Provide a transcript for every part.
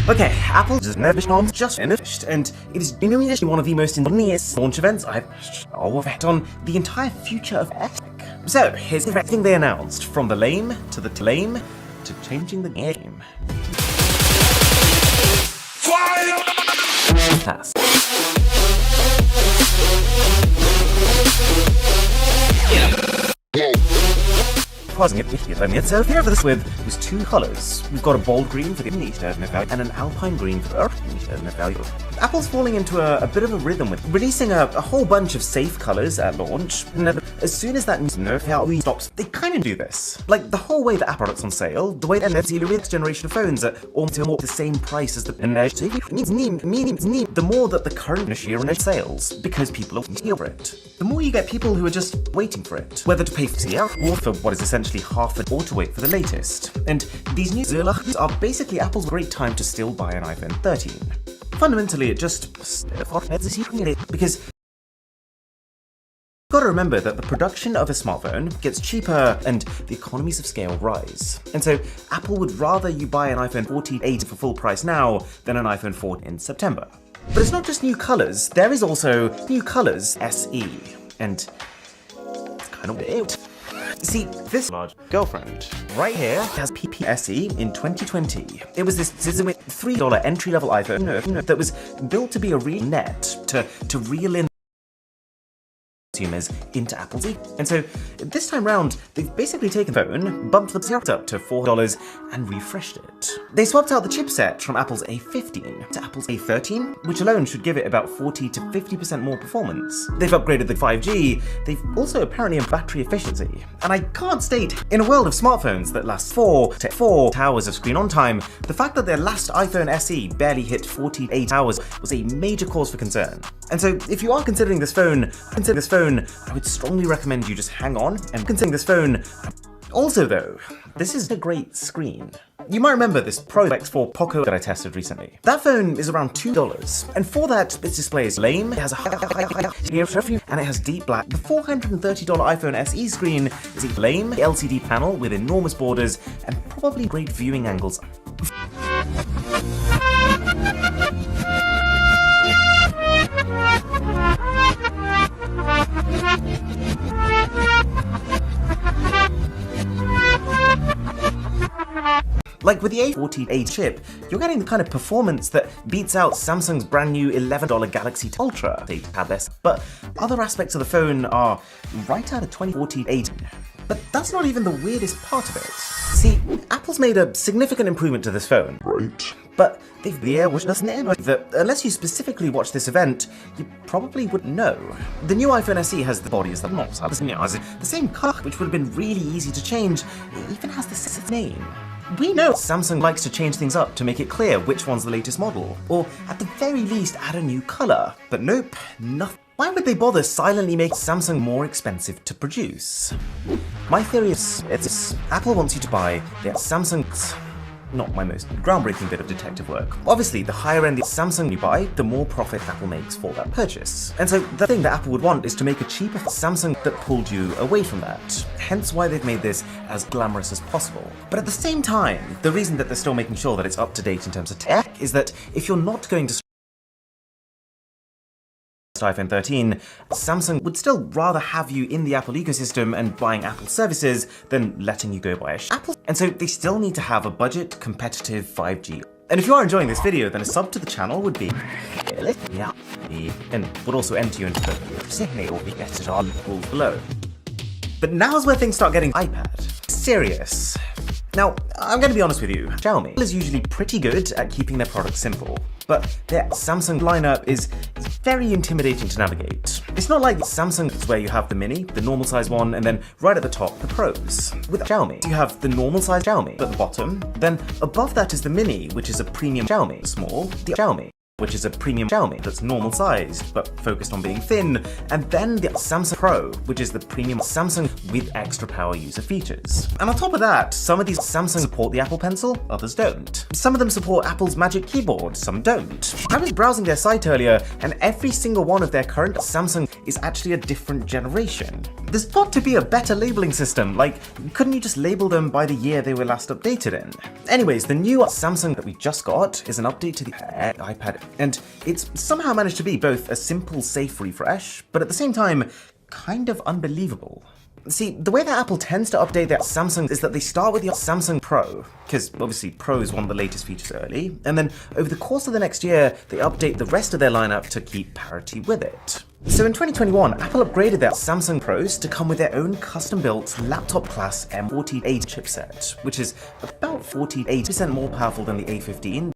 Okay, Apple just finished, and it is genuinely one of the most ingenious launch events I've worked on the entire future of tech. So, here's everything they announced, from the lame to the lame to changing the game. Pass. Pausing it, so here for this with was two colours. We've got a bold green for the meter and an alpine green for the earth meter value. Apple's falling into a bit of a rhythm with releasing a whole bunch of safe colours at launch, and as soon as that news stops, they kind of do this. Like the whole way that Apple products on sale, the way that the next generation of phones are almost the same price as the the more that the current year sales, because people are waiting for it. The more you get people who are just waiting for it, whether to pay or for what is essentially half an or to wait for the latest. And these new Zerlachs are basically Apple's great time to still buy an iPhone 13. Fundamentally, it just because you've got to remember that the production of a smartphone gets cheaper and the economies of scale rise. And so Apple would rather you buy an iPhone 14 for full price now than an iPhone 4 in September. But it's not just new colours, there is also new colours SE. And it's kind of weird. See, this large girlfriend right here has PPSE in 2020. It was this $3 entry-level iPhone that was built to be a real net to reel in consumers into Apple's. And so this time round, they've basically taken the phone, bumped the price up to $4 and refreshed it. They swapped out the chipset from Apple's A15 to Apple's A13, which alone should give it about 40 to 50% more performance. They've upgraded the 5G, they've also apparently improved battery efficiency. And I can't state, in a world of smartphones that last 4 hours of screen on time, the fact that their last iPhone SE barely hit 48 hours was a major cause for concern. And so if you are considering this phone, I would strongly recommend you just hang on and consider this phone. Also though, this is a great screen. You might remember this Pro X4 Poco that I tested recently. That phone is around $2, and for that, its display is lame, it has a and it has deep black. The $430 iPhone SE screen is a lame LCD panel with enormous borders and probably great viewing angles. Like with the A48 chip, you're getting the kind of performance that beats out Samsung's brand new $11 Galaxy Ultra. They have this, but other aspects of the phone are right out of 2048. But that's not even the weirdest part of it. See, Apple's made a significant improvement to this phone. Right. But the air was just that unless you specifically watch this event, you probably wouldn't know. The new iPhone SE has the body as the not the same color, which would have been really easy to change. It even has the name. We know Samsung likes to change things up to make it clear which one's the latest model, or at the very least add a new color. But nope, nothing. Why would they bother silently make Samsung more expensive to produce? My theory is Apple wants you to buy the Samsung's. Not my most groundbreaking bit of detective work. Obviously, the higher end the Samsung you buy, the more profit Apple makes for that purchase. And so the thing that Apple would want is to make a cheaper Samsung that pulled you away from that. Hence why they've made this as glamorous as possible. But at the same time, the reason that they're still making sure that it's up to date in terms of tech is that if you're not going to iPhone 13, Samsung would still rather have you in the Apple ecosystem and buying Apple services than letting you go buy a Apple. And so they still need to have a budget competitive 5G. And if you are enjoying this video, then a sub to the channel would be and would also enter you into the below. But now's where things start getting iPad serious. Now, I'm going to be honest with you, Xiaomi is usually pretty good at keeping their products simple, but their Samsung lineup is very intimidating to navigate. It's not like Samsung where you have the mini, the normal size one, and then right at the top, the pros. With Xiaomi, you have the normal size Xiaomi at the bottom, then above that is the mini, which is a premium Xiaomi, small, the Xiaomi. which is a premium Xiaomi that's normal sized, but focused on being thin, and then the Samsung Pro, which is the premium Samsung with extra power user features. And on top of that, some of these Samsung support the Apple Pencil, others don't. Some of them support Apple's Magic Keyboard, some don't. I was browsing their site earlier, and every single one of their current Samsung is actually a different generation. There's got to be a better labeling system, like, couldn't you just label them by the year they were last updated in? Anyways, the new Samsung that we just got is an update to the iPad, and it's somehow managed to be both a simple, safe refresh, but at the same time, kind of unbelievable. See, the way that Apple tends to update their Samsung is that they start with the Samsung Pro, because obviously Pro is one of the latest features early, and then over the course of the next year, they update the rest of their lineup to keep parity with it. So in 2021, Apple upgraded their Samsung Pros to come with their own custom-built laptop-class M48 chipset, which is about 48% more powerful than the A15.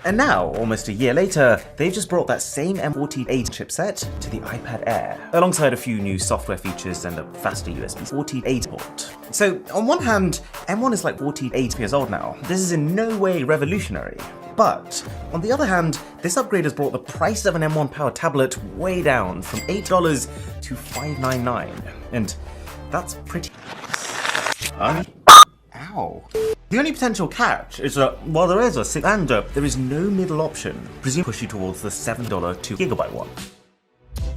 And now, almost a year later, they've just brought that same M48 chipset to the iPad Air, alongside a few new software features and a faster USB 48 port. So, on one hand, M1 is like 48 years old now. This is in no way revolutionary. But, on the other hand, this upgrade has brought the price of an M1 powered tablet way down from $8 to $599. And that's pretty nice. Ow. The only potential catch is that while there is a 6-hander, there is no middle option, presumably push you towards the $7 2GB one.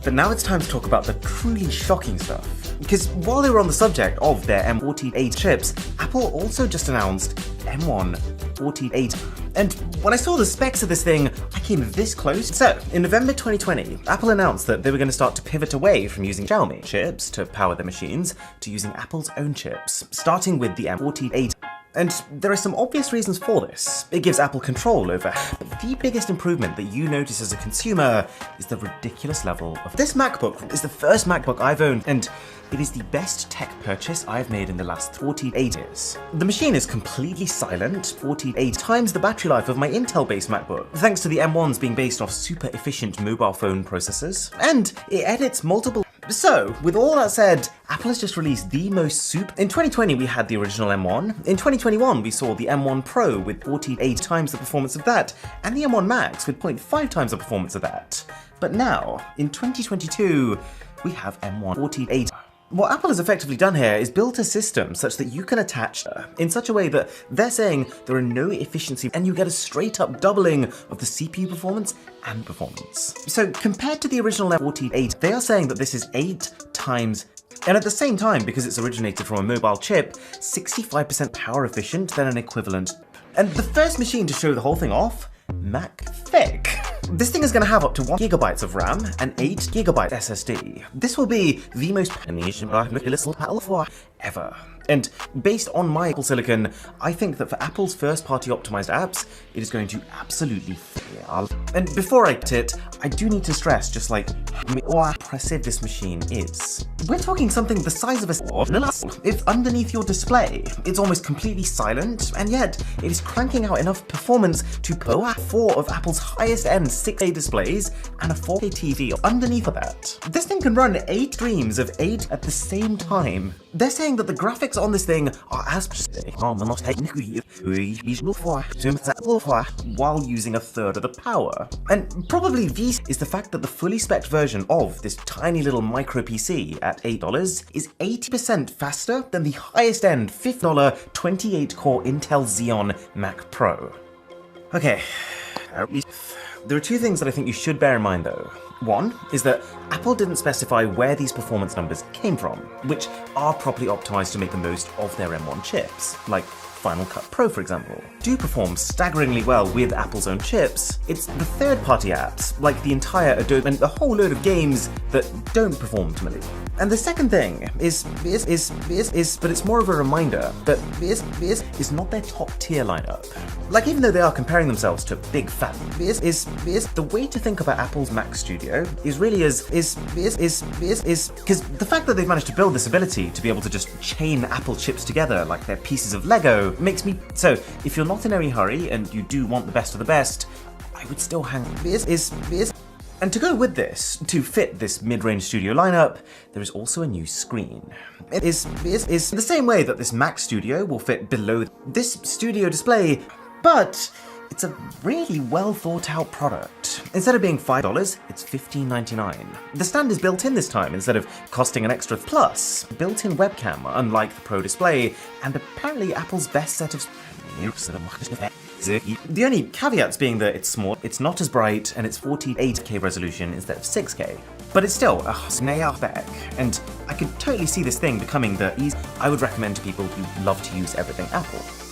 But now it's time to talk about the truly shocking stuff. Because while they were on the subject of their M48 chips, Apple also just announced M1 48. And when I saw the specs of this thing, I came this close. So, in November 2020, Apple announced that they were going to start to pivot away from using Xiaomi chips to power their machines to using Apple's own chips, starting with the M48. And there are some obvious reasons for this. It gives Apple control over, but the biggest improvement that you notice as a consumer is the ridiculous level of this MacBook is the first MacBook I've owned, and it is the best tech purchase I've made in the last 48 years. The machine is completely silent, 48 times the battery life of my Intel-based MacBook, thanks to the M1s being based off super efficient mobile phone processors, and it edits multiple. So, with all that said, Apple has just released the most In 2020 we had the original M1, in 2021 we saw the M1 Pro with 48 times the performance of that, and the M1 Max with 0.5 times the performance of that. But now, in 2022, we have M1 48. What Apple has effectively done here is built a system such that you can attach in such a way that they're saying there are no efficiency and you get a straight up doubling of the CPU performance and performance. So compared to the original M48, they are saying that this is 8 times, and at the same time, because it's originated from a mobile chip, 65% power efficient than an equivalent. And the first machine to show the whole thing off, Mac Thick. This thing is going to have up to 1GB of RAM and 8GB SSD. This will be the most ever. And based on my Apple Silicon, I think that for Apple's first-party optimized apps, it is going to absolutely fail. And before I hit it, I do need to stress just like how impressive this machine is. We're talking something the size of it's underneath your display. It's almost completely silent, and yet it is cranking out enough performance to power 4 of Apple's highest-end 6K displays and a 4K TV underneath of that. This thing can run 8 streams of 8 at the same time. They're saying that the graphics on this thing are as while using a third of the power. And probably this is the fact that the fully spec'd version of this tiny little micro PC at $8 is 80% faster than the highest end $50 28-core Intel Xeon Mac Pro. Okay, there are 2 things that I think you should bear in mind though. One is that Apple didn't specify where these performance numbers came from, which are properly optimized to make the most of their M1 chips, like Final Cut Pro for example, do perform staggeringly well with Apple's own chips. It's the third-party apps, like the entire Adobe and a whole load of games that don't perform optimally. And the second thing is but it's more of a reminder that is not their top tier lineup. Like even though they are comparing themselves to big fat the way to think about Apple's Mac Studio is really because the fact that they've managed to build this ability to be able to just chain Apple chips together like they're pieces of Lego makes me so if you're not in any hurry and you do want the best of the best, I would still hang And to go with this, to fit this mid-range studio lineup, there is also a new screen. It is the same way that this Mac Studio will fit below this studio display, but it's a really well thought out product. Instead of being $5, it's $15.99. The stand is built in this time instead of costing an extra, plus built-in webcam, unlike the Pro Display, and apparently Apple's best set of... The only caveats being that it's small, it's not as bright, and it's 48K resolution instead of 6K. But it's still a snail spec, and I could totally see this thing becoming the ease I would recommend to people who love to use everything Apple.